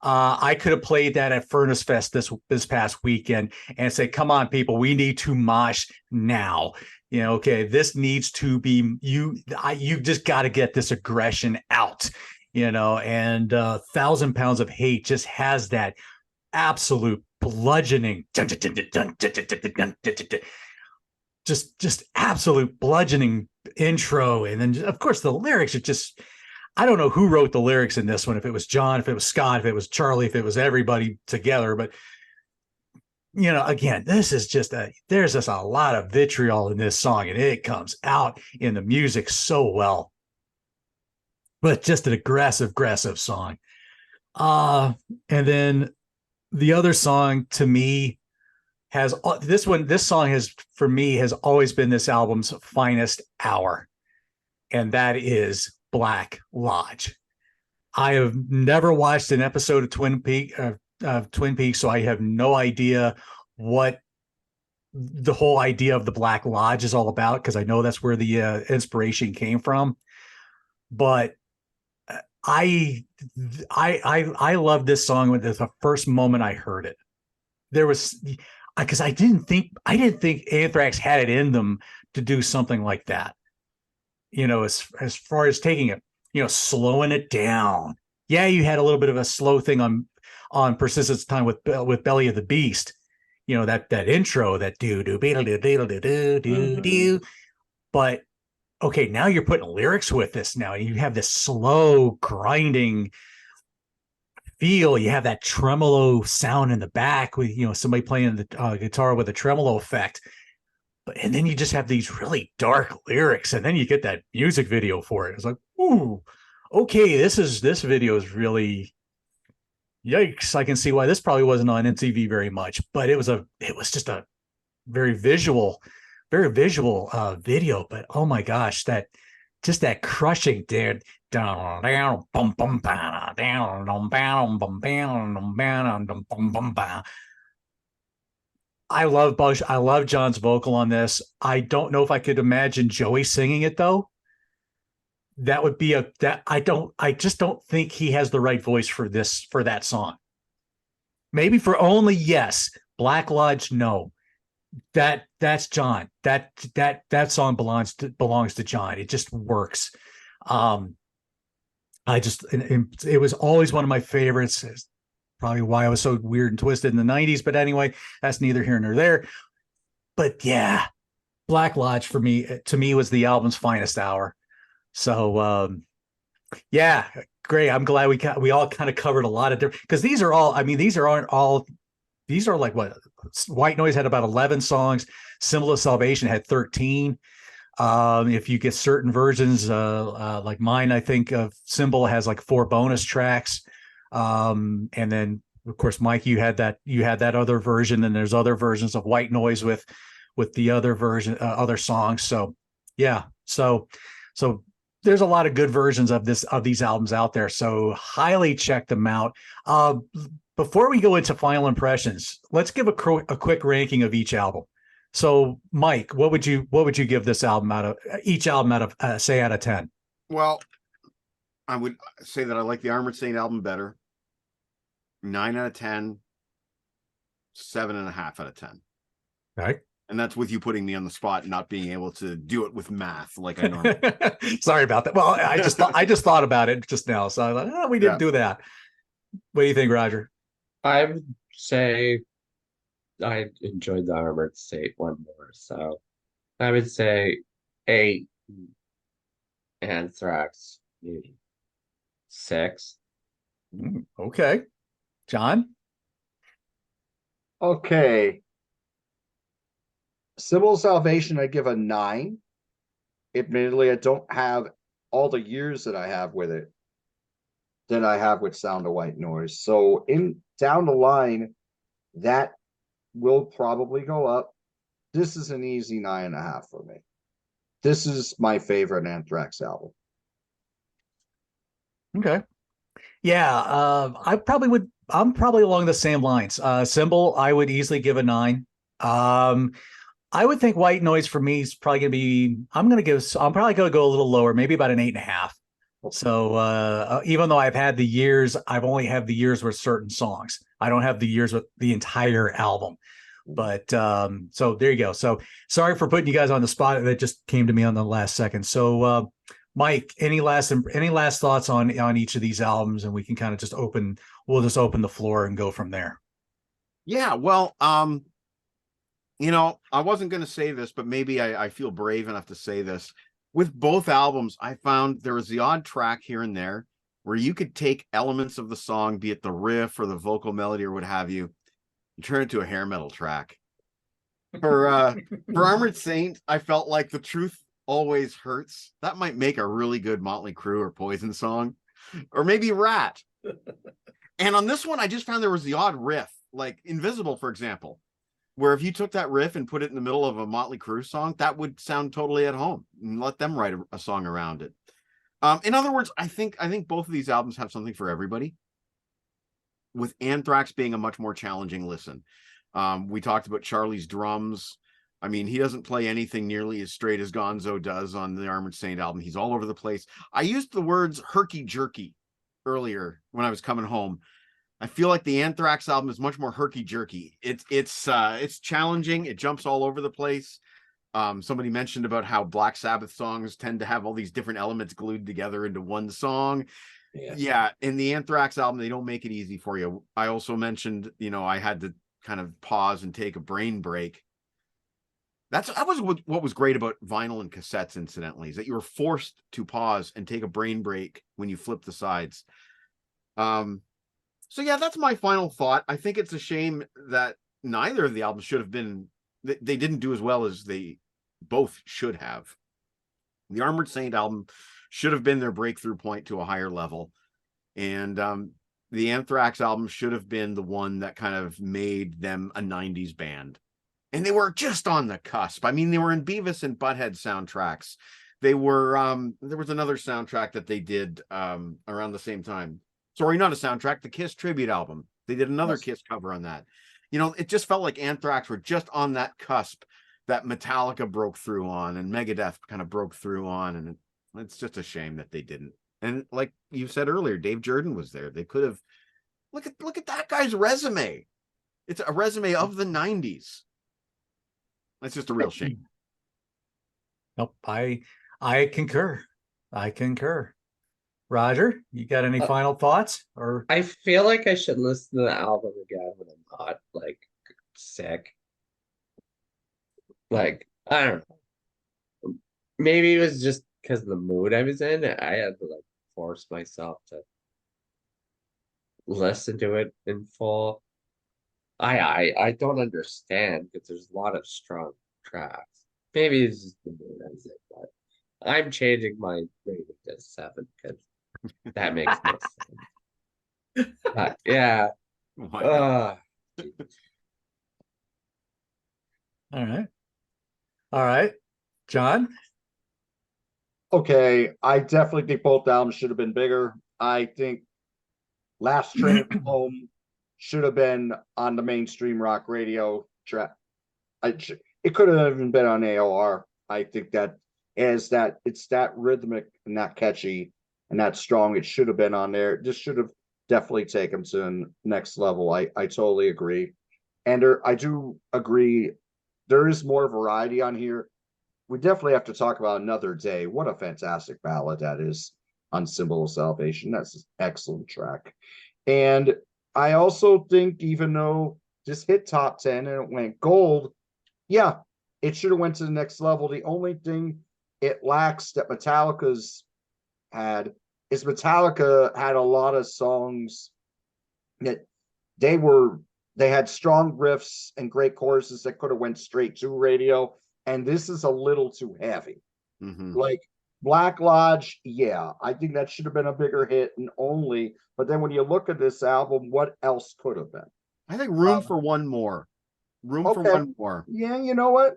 I could have played that at Furnace Fest this past weekend and say, come on, people, we need to mosh now. Okay, this needs to be you just got to get this aggression out, and 1,000 Pounds of Hate just has that absolute bludgeoning, just absolute bludgeoning intro. And then of course the lyrics are just, I don't know who wrote the lyrics in this one, if it was John, if it was Scott, if it was Charlie, if it was everybody together, but again, this is there's just a lot of vitriol in this song, and it comes out in the music so well. But just an aggressive song. And then the other song to me this song for me has always been this album's finest hour, and that is Black Lodge. I have never watched an episode of Twin Peaks, so I have no idea what the whole idea of the Black Lodge is all about, because I know that's where the inspiration came from. But I love this song with the first moment I heard it. There was, because I didn't think Anthrax had it in them to do something like that. As far as taking it, slowing it down. Yeah, you had a little bit of a slow thing on Persistence of Time with Belly of the Beast. That intro, that do do do do do do do do. But okay, now you're putting lyrics with this. Now you have this slow grinding feel. You have that tremolo sound in the back with somebody playing the guitar with a tremolo effect. And then you just have these really dark lyrics, and then you get that music video for it. It's like, ooh, okay, this video is really, yikes. I can see why this probably wasn't on MTV very much, but it was just a very visual video. But oh my gosh, that crushing down down down bum bum down down bum bum bum bum bum bum. I love John's vocal on this. I don't know if I could imagine Joey singing it though. That would be I just don't think he has the right voice for that song. Maybe for Only, yes. Black Lodge, no. That's John. That song belongs to John. It just works. It was always one of my favorites. It's probably why I was so weird and twisted in the 90s. But anyway, that's neither here nor there. But yeah, Black Lodge to me was the album's finest hour. So yeah, great. I'm glad we all kind of covered a lot of different, because these are like what White Noise had about 11 songs. Symbol of Salvation had 13. If you get certain versions, like mine, I think of Symbol has like 4 bonus tracks. And then of course, Mike, you had that other version, and there's other versions of White Noise with the other version, other songs. So yeah, so there's a lot of good versions of these albums out there. So highly check them out. Before we go into final impressions, let's give a quick ranking of each album. So Mike, what would you give this album out of 10? Well, I would say that I like the Armored Saint album better. 9 out of 10, 7.5 out of 10. Okay. And that's with you putting me on the spot and not being able to do it with math like I normally do. Sorry about that. Well, I just thought about it just now. So I thought, we didn't do that. What do you think, Roger? I would say I enjoyed the Armored Saint one more. So I would say 8. Anthrax, maybe 6. Okay. John? Okay. Symbol of Salvation, I give a 9. Admittedly, I don't have all the years that I have with it that I have with Sound of White Noise. So down the line, that will probably go up. This is an easy 9.5 for me. This is my favorite Anthrax album. Okay. Yeah, I'm probably along the same lines. Symbol, I would easily give a 9. I would think White Noise for me is probably gonna be, I'm probably gonna go a little lower, maybe about an 8.5. So even though I've had the years, I've only had the years with certain songs. I don't have the years with the entire album. But so there you go. So sorry for putting you guys on the spot. That just came to me on the last second. So Mike, any last thoughts on each of these albums, and we can kind of we'll just open the floor and go from there. Yeah, well, you know, I wasn't going to say this, but maybe I feel brave enough to say this. With both albums, I found there was the odd track here and there where you could take elements of the song, be it the riff or the vocal melody or what have you, and turn it to a hair metal track. For Armored Saint, I felt like The Truth Always Hurts. That might make a really good Motley Crue or Poison song, or maybe Rat. And on this one, I just found there was the odd riff, like Invisible, for example, where if you took that riff and put it in the middle of a Motley Crue song, that would sound totally at home, and let them write a song around it. In other words, I think both of these albums have something for everybody, with Anthrax being a much more challenging listen. We talked about Charlie's drums. I mean, he doesn't play anything nearly as straight as Gonzo does on the Armored Saint album. He's all over the place. I used the words herky-jerky earlier when I was coming home. I feel like the Anthrax album is much more herky-jerky. It's challenging. It jumps all over the place. Somebody mentioned about how Black Sabbath songs tend to have all these different elements glued together into one song. Yeah, in the Anthrax album, they don't make it easy for you. I also mentioned, you know, I had to kind of pause and take a brain break. That was what was great about vinyl and cassettes, incidentally, is that you were forced to pause and take a brain break when you flip the sides. So yeah, that's my final thought. I think it's a shame that neither of the albums should have been, they didn't do as well as they both should have. The Armored Saint album should have been their breakthrough point to a higher level. And the Anthrax album should have been the one that kind of made them a 90s band. And they were just on the cusp. I mean, they were in Beavis and Butthead soundtracks. They were, there was another soundtrack that they did around the same time. Sorry, not a soundtrack, the Kiss tribute album. They did another Kiss cover on that. You know, it just felt like Anthrax were just on that cusp that Metallica broke through on and Megadeth kind of broke through on. And it's just a shame that they didn't. And like you said earlier, Dave Jordan was there. They could have, look at that guy's resume. It's a resume of the 90s. That's just a real shame. Nope, I concur. I concur. Roger, you got any final thoughts? Or I feel like I should listen to the album again when I'm not like sick. Like, I don't know. Maybe it was just because of the mood I was in. I had to like force myself to listen to it in full. I don't understand because there's a lot of strong tracks. Maybe it's just the mood I was in, but I'm changing my rating to 7 because that makes no sense. But yeah. all right, John. Okay, I definitely think both albums should have been bigger. I think Last Train Home should have been on the mainstream rock radio track. It could have even been on AOR. I think that it's that rhythmic and that catchy and that strong. It should have been on there. This should have definitely taken to the next level. I totally agree. And I do agree. There is more variety on here. We definitely have to talk about Another Day. What a fantastic ballad that is on Symbol of Salvation. That's an excellent track. And I also think, even though this hit top 10 and it went gold, yeah, it should have went to the next level. The only thing it lacks that Metallica's had is Metallica had a lot of songs that they had strong riffs and great choruses that could have went straight to radio, and this is a little too heavy. Like Black Lodge, yeah, I think that should have been a bigger hit and only, but then when you look at this album, what else could have been? I think Room for One More. Room for Okay. one more. Yeah, you know what?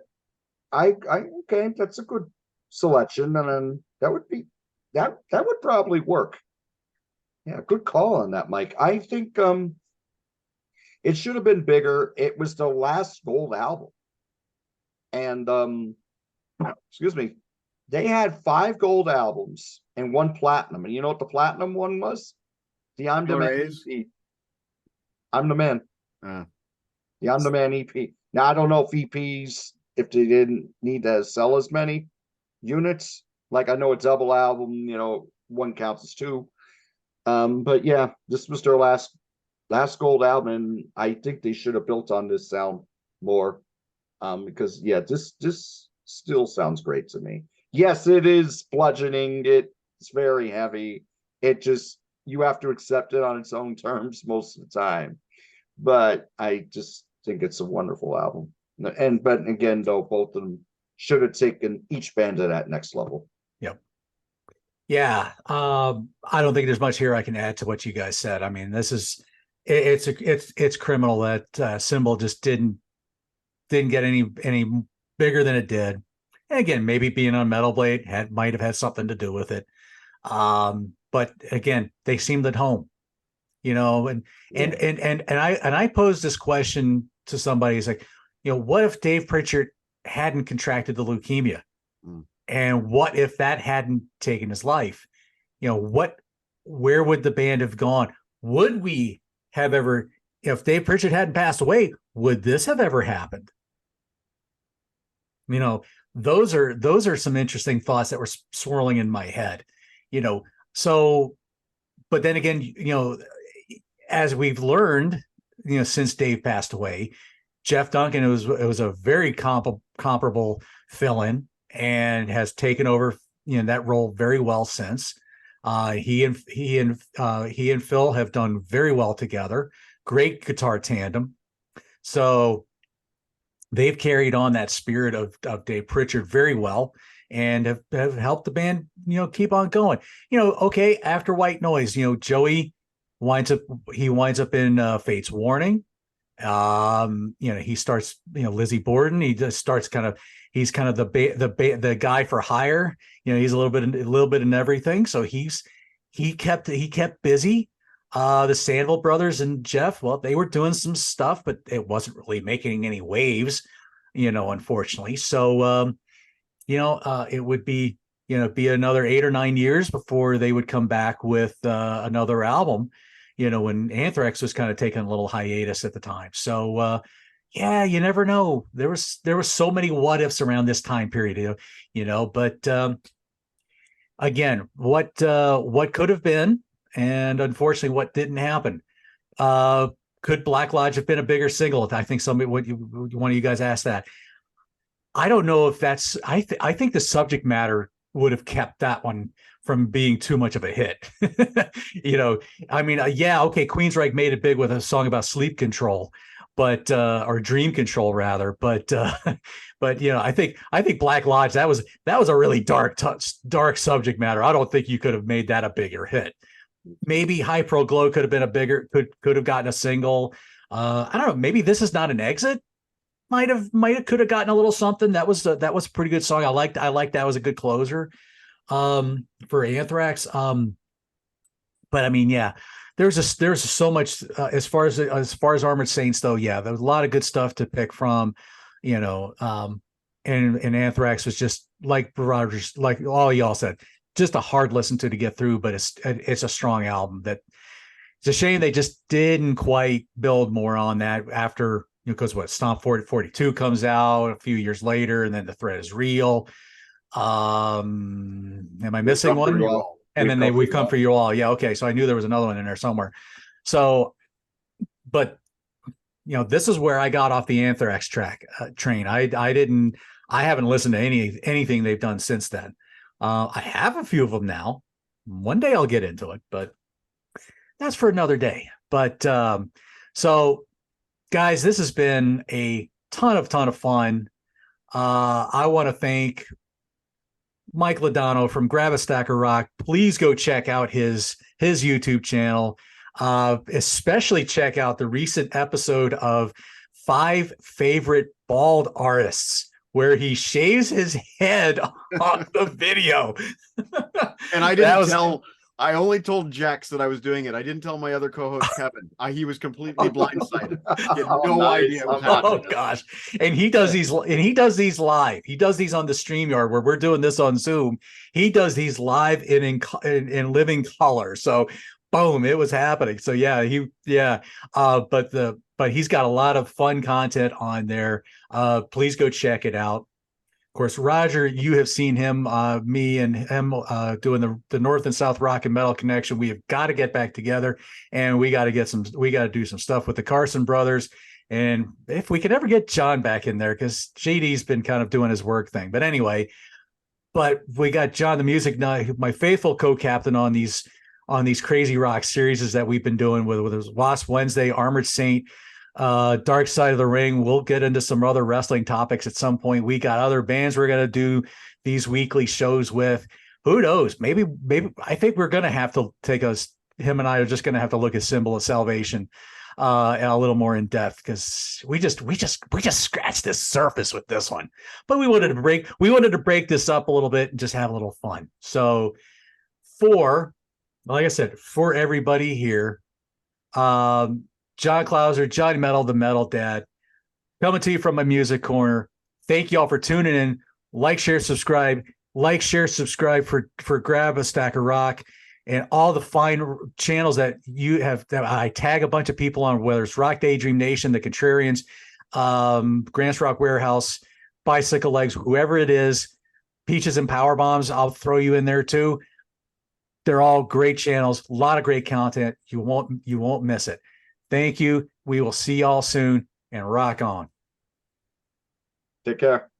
Okay, that's a good selection, and then that would probably work. Yeah, good call on that, Mike. I think it should have been bigger. It was the last gold album. And excuse me, they had 5 gold albums and 1 platinum. And you know what the platinum one was? The I'm the Man Raise? EP. I'm the Man. Uh, The I'm the Man EP. Now I don't know if EPs, if they didn't need to sell as many units. Like I know a double album, you know, 1 counts as 2. But yeah, this was their last gold album, and I think they should have built on this sound more. Because yeah, this still sounds great to me. Yes, it is bludgeoning. It's very heavy. It just, you have to accept it on its own terms most of the time. But I just think it's a wonderful album. But again, though, both of them should have taken each band to that next level. Yeah. I don't think there's much here I can add to what you guys said. I mean, this is it's criminal that Symbol just didn't get any bigger than it did. And again, maybe being on Metal Blade might have had something to do with it. But again, they seemed at home, you know, and I posed this question to somebody. It's like, you know, what if Dave Pritchard hadn't contracted the leukemia? And what if that hadn't taken his life? You know, where would the band have gone? Would we have ever, if Dave Pritchard hadn't passed away, would this have ever happened? You know, those are some interesting thoughts that were swirling in my head, you know. So, but then again, you know, as we've learned, you know, since Dave passed away, Jeff Duncan, it was a very comparable fill-in, and has taken over, you know, that role very well since. He and Phil have done very well together. Great guitar tandem. So they've carried on that spirit of Dave Pritchard very well, and have helped the band, you know, keep on going. You know, okay, after White Noise, you know, Joey winds up in Fate's Warning. You know, he starts, you know, Lizzie Borden. He just starts he's kind of the guy for hire. You know, he's a little bit in everything. So he kept busy. The Sandville brothers and Jeff, well, they were doing some stuff, but it wasn't really making any waves, you know, unfortunately. So, you know, it would be another 8 or 9 years before they would come back with another album, you know, when Anthrax was kind of taking a little hiatus at the time. So, yeah, you never know. There was so many what ifs around this time period, you know, but again, what could have been, and unfortunately what didn't happen. Could Black Lodge have been a bigger single? I think one of you guys asked that. I don't know if that's, I think the subject matter would have kept that one from being too much of a hit. You know, I mean, yeah, okay, Queensryche made it big with a song about sleep control, but or dream control rather, but you know, I think Black Lodge, that was a really dark subject matter. I don't think you could have made that a bigger hit. Maybe High Pro Glow could have been could have gotten a single. I don't know, maybe This Is Not an Exit could have gotten a little something. That was a pretty good song. I liked that was a good closer for Anthrax. But I mean, yeah, there's so much as far as Armored Saints though. Yeah, there was a lot of good stuff to pick from, you know. And Anthrax was just like Rogers, like all y'all said, just a hard listen to get through, but it's a strong album. That it's a shame they just didn't quite build more on that after, you know, because Stomp 42 comes out a few years later, and then The Threat Is Real. Am I missing one? And then We've Come For You All. Yeah, okay. So I knew there was another one in there somewhere. So, but you know, this is where I got off the Anthrax train. I haven't listened to anything they've done since then. I have a few of them now. One day I'll get into it, but that's for another day. But so guys, this has been a ton of fun. I want to thank Mike Ladano from Grab a Stack of Rock. Please go check out his YouTube channel. Especially check out the recent episode of 5 favorite bald artists, where he shaves his head on the video. And I That didn't was- tell. I only told Jax that I was doing it. I didn't tell my other co-host Kevin. He was completely blindsided. He had Oh, no nice. idea it was Oh, happening. Oh gosh. And he does these live. He does these on the StreamYard where we're doing this on Zoom. He does these live in living color. So boom, it was happening. So yeah, but he's got a lot of fun content on there. Please go check it out. Of course, Roger, you have seen him, me and him doing the North and South Rock and Metal Connection. We have got to get back together, and we got to do some stuff with the Carson brothers. And if we could ever get John back in there, because JD's been kind of doing his work thing. But anyway, we got John the Music Nut, my faithful co-captain on these crazy rock series that we've been doing with Wasp Wednesday, Armored Saint, Dark Side of the Ring. We'll get into some other wrestling topics at some point. We got other bands we're going to do these weekly shows with. Who knows? Maybe I think we're going to have to him and I are just going to have to look at Symbol of Salvation a little more in depth, because we just scratched the surface with this one. But we wanted to break this up a little bit and just have a little fun. So like I said, for everybody here, John Clauser, Johnny Metal, the Metal Dad, coming to you from my music corner. Thank you all for tuning in. Like, share, subscribe for Grab a Stack of Rock and all the fine channels that you have, that I tag a bunch of people on, whether it's Rock Daydream Nation, the Contrarians, Grants Rock Warehouse, Bicycle Legs, whoever it is, Peaches and Power Bombs, I'll throw you in there too. They're all great channels, a lot of great content. You won't miss it. Thank you. We will see y'all soon, and rock on. Take care.